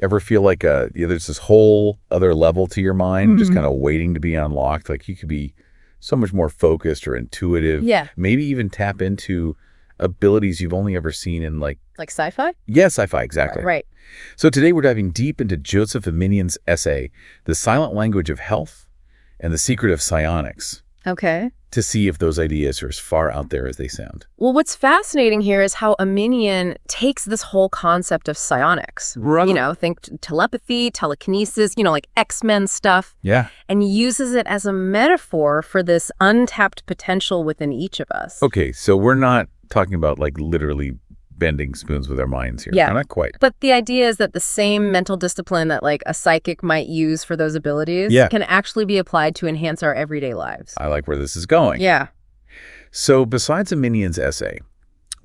ever feel like there's this whole other level to your mind just kind of waiting to be unlocked? Like you could be so much more focused or intuitive. Yeah. Maybe even tap into abilities you've only ever seen in like sci-fi? Yeah, sci-fi, exactly. Right. So today we're diving deep into Joseph Aminian's essay, The Silent Language of Health and the Secret of Psionics. Okay. To see if those ideas are as far out there as they sound. Well, what's fascinating here is how Aminian takes this whole concept of psionics. Right. Think telepathy, telekinesis, like X-Men stuff. Yeah. And uses it as a metaphor for this untapped potential within each of us. Okay, so we're not talking about like literally bending spoons with our minds here. Yeah. Not quite. But the idea is that the same mental discipline that like a psychic might use for those abilities can actually be applied to enhance our everyday lives. I like where this is going. Yeah. So besides Aminian's essay,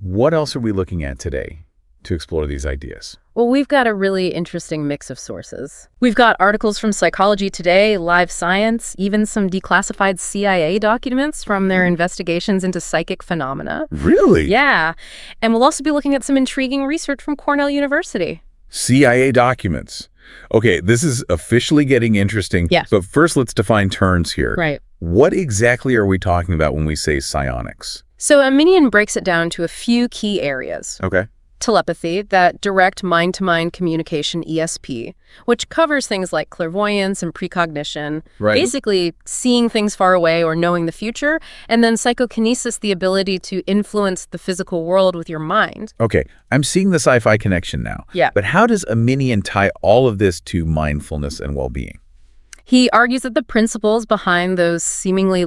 what else are we looking at today to explore these ideas? Well, we've got a really interesting mix of sources. We've got articles from Psychology Today, Live Science, even some declassified CIA documents from their investigations into psychic phenomena. Really? Yeah. And we'll also be looking at some intriguing research from Cornell University. CIA documents. Okay, this is officially getting interesting. Yeah. But first, let's define terms here. Right. What exactly are we talking about when we say psionics? So Aminian breaks it down to a few key areas. Okay. Telepathy, that direct mind-to-mind communication, ESP, which covers things like clairvoyance and precognition, basically seeing things far away or knowing the future, and then psychokinesis, the ability to influence the physical world with your mind. Okay, I'm seeing the sci-fi connection now. Yeah. But how does Aminian tie all of this to mindfulness and well-being? He argues that the principles behind those seemingly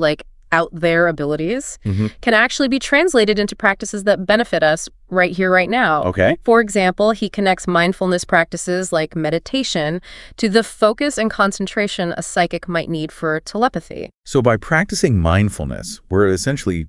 out there abilities can actually be translated into practices that benefit us right here, right now. Okay. For example, he connects mindfulness practices like meditation to the focus and concentration a psychic might need for telepathy. So by practicing mindfulness, we're essentially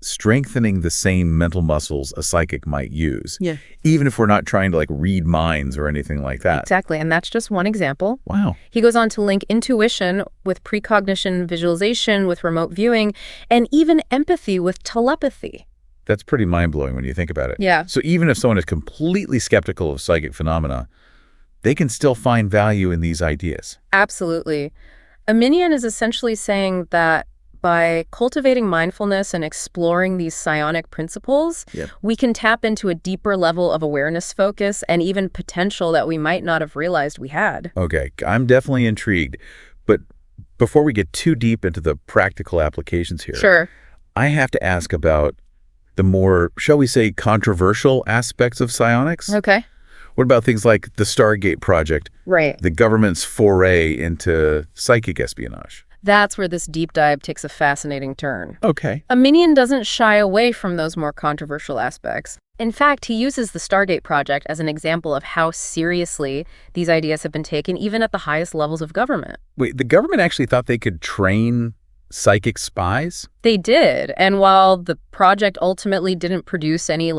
strengthening the same mental muscles a psychic might use. Yeah. Even if we're not trying to read minds or anything like that. Exactly, and that's just one example. Wow. He goes on to link intuition with precognition, visualization with remote viewing, and even empathy with telepathy. That's pretty mind-blowing when you think about it. Yeah. So even if someone is completely skeptical of psychic phenomena, they can still find value in these ideas. Absolutely. Aminian is essentially saying that by cultivating mindfulness and exploring these psionic principles, we can tap into a deeper level of awareness, focus, and even potential that we might not have realized we had. Okay, I'm definitely intrigued. But before we get too deep into the practical applications here, Sure. I have to ask about the more, shall we say, controversial aspects of psionics. Okay. What about things like the Stargate project? Right. The government's foray into psychic espionage. That's where this deep dive takes a fascinating turn. Okay. Aminian doesn't shy away from those more controversial aspects. In fact, he uses the Stargate project as an example of how seriously these ideas have been taken, even at the highest levels of government. Wait, the government actually thought they could train psychic spies? They did, and while the project ultimately didn't produce any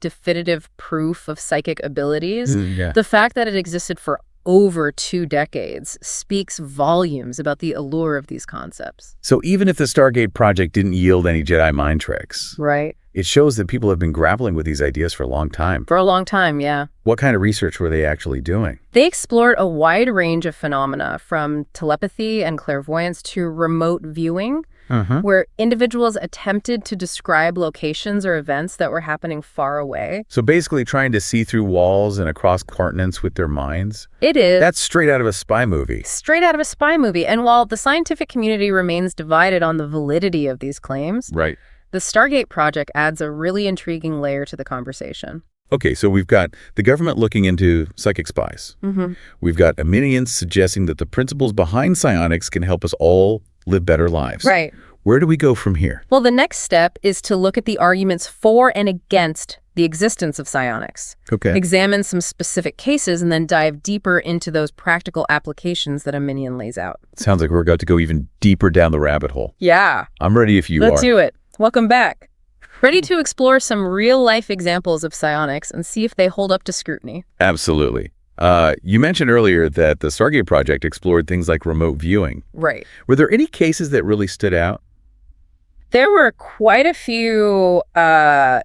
definitive proof of psychic abilities, the fact that it existed for over 2 decades speaks volumes about the allure of these concepts. So even if the Stargate project didn't yield any Jedi mind tricks, right, it shows that people have been grappling with these ideas for a long time. For a long time, yeah. What kind of research were they actually doing? They explored a wide range of phenomena, from telepathy and clairvoyance to remote viewing, where individuals attempted to describe locations or events that were happening far away. So basically trying to see through walls and across continents with their minds? It is. That's straight out of a spy movie. Straight out of a spy movie. And while the scientific community remains divided on the validity of these claims, right, the Stargate project adds a really intriguing layer to the conversation. Okay, so we've got the government looking into psychic spies. We've got Aminian suggesting that the principles behind psionics can help us all live better lives. Right. Where do we go from here? Well, the next step is to look at the arguments for and against the existence of psionics. Okay. Examine some specific cases and then dive deeper into those practical applications that Aminian lays out. Sounds like we're about to go even deeper down the rabbit hole. Yeah. I'm ready if you are. Let's do it. Welcome back. Ready to explore some real-life examples of psionics and see if they hold up to scrutiny? Absolutely. You mentioned earlier that the Stargate project explored things like remote viewing. Right. Were there any cases that really stood out? There were quite a few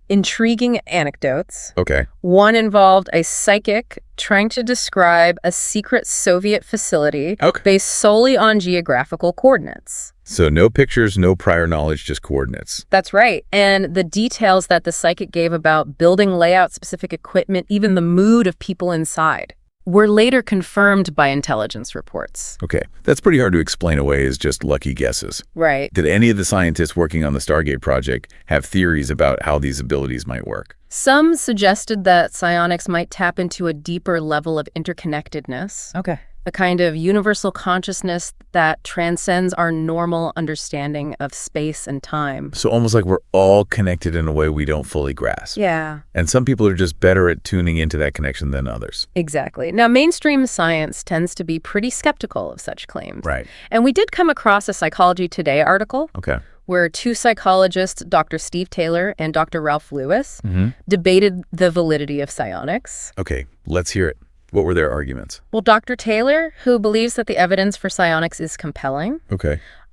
intriguing anecdotes. Okay. One involved a psychic trying to describe a secret Soviet facility based solely on geographical coordinates. So no pictures, no prior knowledge, just coordinates. That's right. And the details that the psychic gave about building layout, specific equipment, even the mood of people inside, were later confirmed by intelligence reports. Okay. That's pretty hard to explain away as just lucky guesses. Right. Did any of the scientists working on the Stargate project have theories about how these abilities might work? Some suggested that psionics might tap into a deeper level of interconnectedness. Okay. A kind of universal consciousness that transcends our normal understanding of space and time. So almost like we're all connected in a way we don't fully grasp. Yeah. And some people are just better at tuning into that connection than others. Exactly. Now, mainstream science tends to be pretty skeptical of such claims. Right. And we did come across a Psychology Today article. Okay. Where two psychologists, Dr. Steve Taylor and Dr. Ralph Lewis, debated the validity of psionics. Okay, let's hear it. What were their arguments? Well, Dr. Taylor, who believes that the evidence for psionics is compelling,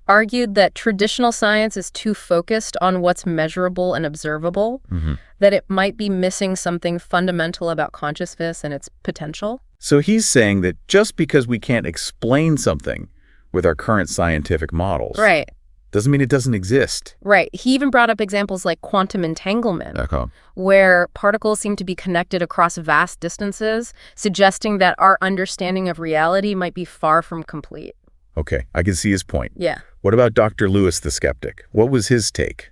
argued that traditional science is too focused on what's measurable and observable, that it might be missing something fundamental about consciousness and its potential. So he's saying that just because we can't explain something with our current scientific models, right, doesn't mean it doesn't exist. Right. He even brought up examples like quantum entanglement, where particles seem to be connected across vast distances, suggesting that our understanding of reality might be far from complete. Okay, I can see his point. Yeah. What about Dr. Lewis the skeptic? What was his take?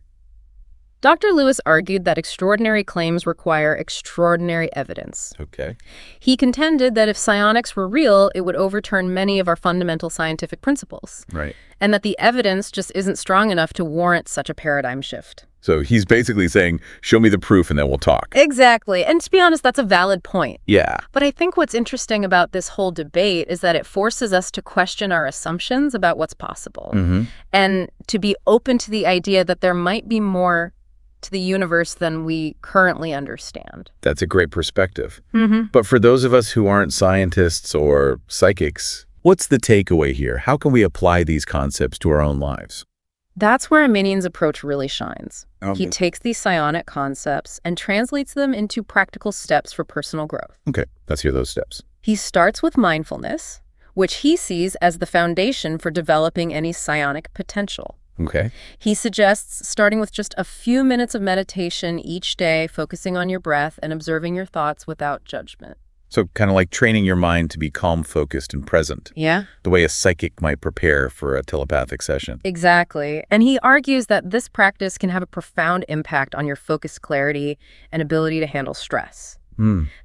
Dr. Lewis argued that extraordinary claims require extraordinary evidence. Okay. He contended that if psionics were real, it would overturn many of our fundamental scientific principles. Right. And that the evidence just isn't strong enough to warrant such a paradigm shift. So he's basically saying, show me the proof and then we'll talk. Exactly. And to be honest, that's a valid point. Yeah. But I think what's interesting about this whole debate is that it forces us to question our assumptions about what's possible. And to be open to the idea that there might be more to the universe than we currently understand. That's a great perspective. But for those of us who aren't scientists or psychics, what's the takeaway here? How can we apply these concepts to our own lives? That's where Aminian's approach really shines. He takes these psionic concepts and translates them into practical steps for personal growth. Okay, let's hear those steps. He starts with mindfulness, which he sees as the foundation for developing any psionic potential. Okay. He suggests starting with just a few minutes of meditation each day, focusing on your breath and observing your thoughts without judgment. So kind of like training your mind to be calm, focused, and present. Yeah. The way a psychic might prepare for a telepathic session. Exactly. And he argues that this practice can have a profound impact on your focus clarity and ability to handle stress.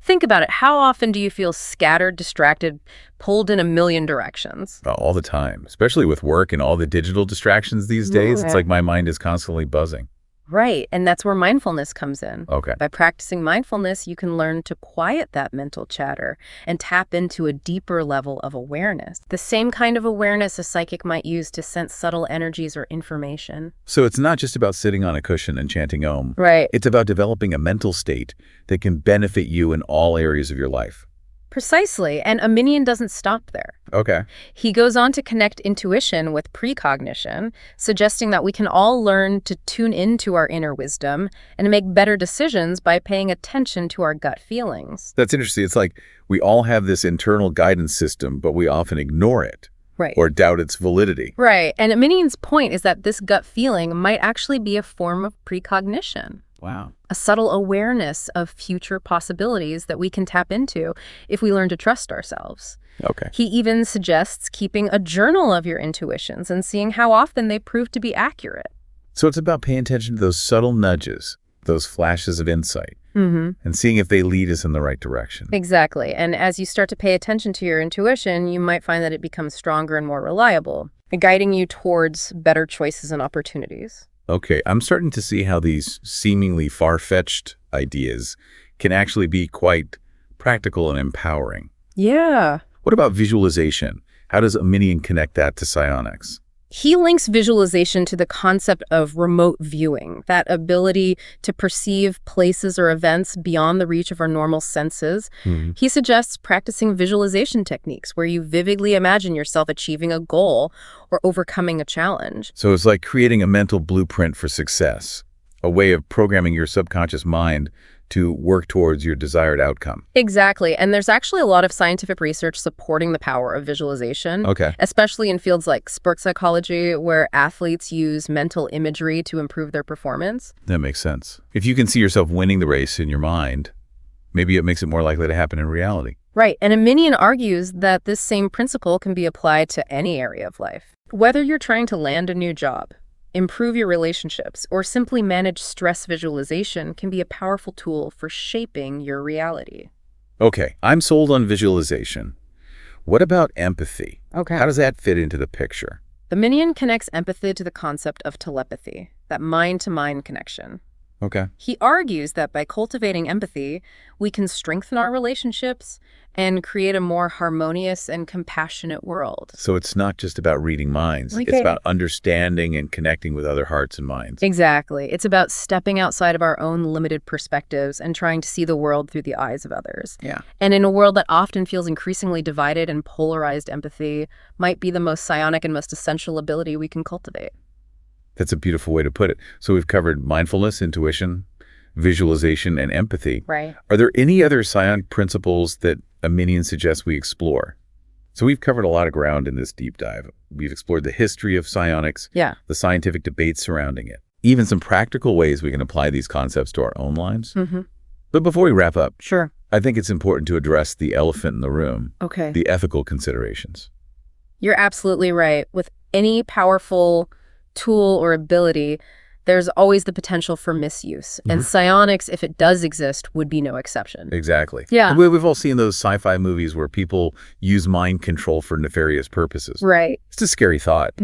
Think about it. How often do you feel scattered, distracted, pulled in a million directions? All the time, especially with work and all the digital distractions these days. It's like my mind is constantly buzzing. Right. And that's where mindfulness comes in. Okay. By practicing mindfulness, you can learn to quiet that mental chatter and tap into a deeper level of awareness. The same kind of awareness a psychic might use to sense subtle energies or information. So it's not just about sitting on a cushion and chanting Om. Right. It's about developing a mental state that can benefit you in all areas of your life. Precisely. And Aminian doesn't stop there. Okay. He goes on to connect intuition with precognition, suggesting that we can all learn to tune into our inner wisdom and make better decisions by paying attention to our gut feelings. That's interesting. It's like we all have this internal guidance system, but we often ignore it. Right. Or doubt its validity. Right. And Aminian's point is that this gut feeling might actually be a form of precognition. Wow. A subtle awareness of future possibilities that we can tap into if we learn to trust ourselves. Okay. He even suggests keeping a journal of your intuitions and seeing how often they prove to be accurate. So it's about paying attention to those subtle nudges, those flashes of insight, and seeing if they lead us in the right direction. Exactly. And as you start to pay attention to your intuition, you might find that it becomes stronger and more reliable, guiding you towards better choices and opportunities. Okay, I'm starting to see how these seemingly far-fetched ideas can actually be quite practical and empowering. Yeah. What about visualization? How does Aminian connect that to psionics? He links visualization to the concept of remote viewing, that ability to perceive places or events beyond the reach of our normal senses. He suggests practicing visualization techniques where you vividly imagine yourself achieving a goal or overcoming a challenge. So it's like creating a mental blueprint for success, a way of programming your subconscious mind to work towards your desired outcome. Exactly. And there's actually a lot of scientific research supporting the power of visualization, especially in fields like sport psychology, where athletes use mental imagery to improve their performance. That makes sense. If you can see yourself winning the race in your mind, maybe it makes it more likely to happen in reality. Right. And Aminian argues that this same principle can be applied to any area of life. Whether you're trying to land a new job, improve your relationships, or simply manage stress, visualization can be a powerful tool for shaping your reality. Okay, I'm sold on visualization. What about empathy? Okay. How does that fit into the picture? Aminian connects empathy to the concept of telepathy, that mind-to-mind connection. Okay. He argues that by cultivating empathy, we can strengthen our relationships and create a more harmonious and compassionate world. So it's not just about reading minds. It's about understanding and connecting with other hearts and minds. Exactly. It's about stepping outside of our own limited perspectives and trying to see the world through the eyes of others. Yeah. And in a world that often feels increasingly divided and polarized, empathy might be the most psionic and most essential ability we can cultivate. That's a beautiful way to put it. So we've covered mindfulness, intuition, visualization, and empathy. Right. Are there any other psionic principles that Aminian suggests we explore? So we've covered a lot of ground in this deep dive. We've explored the history of psionics, the scientific debates surrounding it, even some practical ways we can apply these concepts to our own lives. But before we wrap up, I think it's important to address the elephant in the room, the ethical considerations. You're absolutely right. With any powerful tool or ability, there's always the potential for misuse. And psionics, if it does exist, would be no exception. Exactly. Yeah. We've all seen those sci-fi movies where people use mind control for nefarious purposes. Right. It's a scary thought.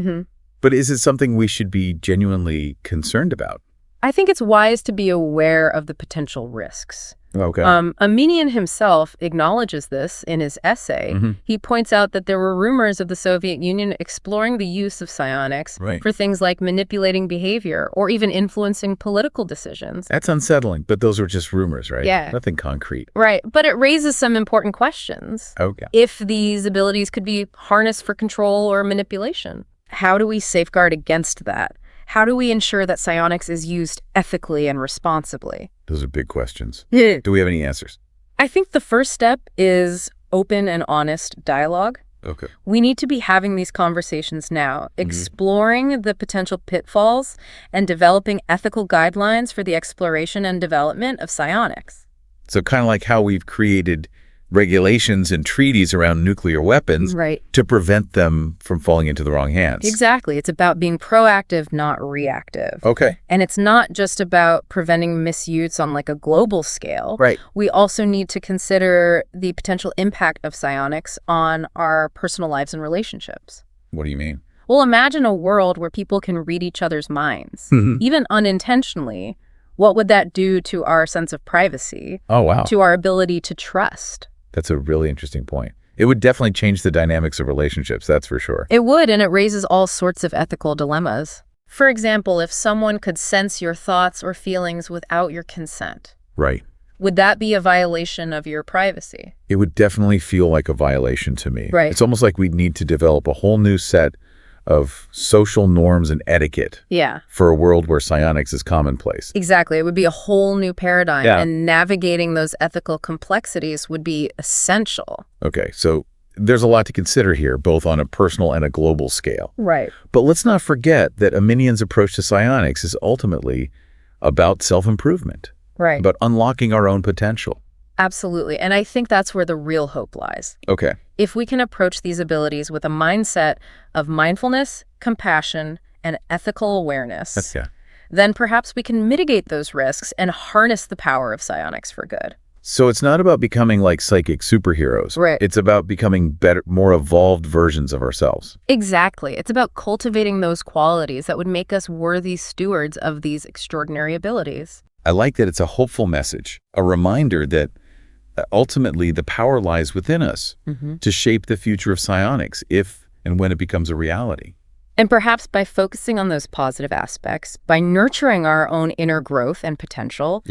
But is it something we should be genuinely concerned about? I think it's wise to be aware of the potential risks. Okay. Aminian himself acknowledges this in his essay. He points out that there were rumors of the Soviet Union exploring the use of psionics for things like manipulating behavior or even influencing political decisions. That's unsettling, but those were just rumors, right? Yeah. Nothing concrete. Right, but it raises some important questions. Okay. If these abilities could be harnessed for control or manipulation, how do we safeguard against that? How do we ensure that psionics is used ethically and responsibly? Those are big questions. Yeah. Do we have any answers? I think the first step is open and honest dialogue. Okay. We need to be having these conversations now, exploring the potential pitfalls and developing ethical guidelines for the exploration and development of psionics. So kind of like how we've created regulations and treaties around nuclear weapons to prevent them from falling into the wrong hands. Exactly. It's about being proactive, not reactive. Okay. And it's not just about preventing misuse on like a global scale. Right. We also need to consider the potential impact of psionics on our personal lives and relationships. What do you mean? Well, imagine a world where people can read each other's minds, even unintentionally. What would that do to our sense of privacy? Oh, wow. To our ability to trust? That's a really interesting point. It would definitely change the dynamics of relationships, that's for sure. It would, and it raises all sorts of ethical dilemmas. For example, if someone could sense your thoughts or feelings without your consent. Right. Would that be a violation of your privacy? It would definitely feel like a violation to me. Right. It's almost like we'd need to develop a whole new set of social norms and etiquette for a world where psionics is commonplace. Exactly. It would be a whole new paradigm, and navigating those ethical complexities would be essential. Okay, so there's a lot to consider here, both on a personal and a global scale. Right. But let's not forget that Aminian's approach to psionics is ultimately about self-improvement. Right. About unlocking our own potential. Absolutely. And I think that's where the real hope lies. Okay. If we can approach these abilities with a mindset of mindfulness, compassion, and ethical awareness, then perhaps we can mitigate those risks and harness the power of psionics for good. So it's not about becoming like psychic superheroes. Right. It's about becoming better, more evolved versions of ourselves. Exactly. It's about cultivating those qualities that would make us worthy stewards of these extraordinary abilities. I like that it's a hopeful message, a reminder that ultimately the power lies within us to shape the future of psionics if and when it becomes a reality. And perhaps by focusing on those positive aspects, by nurturing our own inner growth and potential,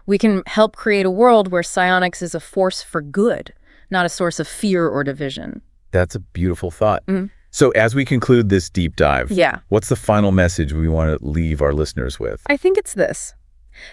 we can help create a world where psionics is a force for good, not a source of fear or division. That's a beautiful thought. So as we conclude this deep dive, what's the final message we want to leave our listeners with? I think it's this.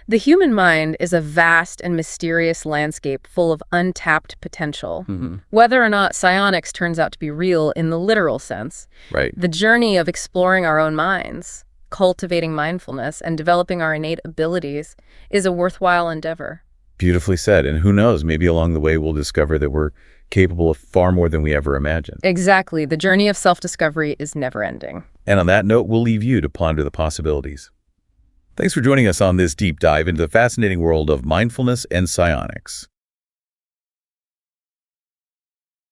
The human mind is a vast and mysterious landscape full of untapped potential. Whether or not psionics turns out to be real in the literal sense, the journey of exploring our own minds, cultivating mindfulness, and developing our innate abilities is a worthwhile endeavor. Beautifully said. And who knows, maybe along the way we'll discover that we're capable of far more than we ever imagined. Exactly. The journey of self-discovery is never-ending. And on that note, we'll leave you to ponder the possibilities. Thanks for joining us on this deep dive into the fascinating world of mindfulness and psionics.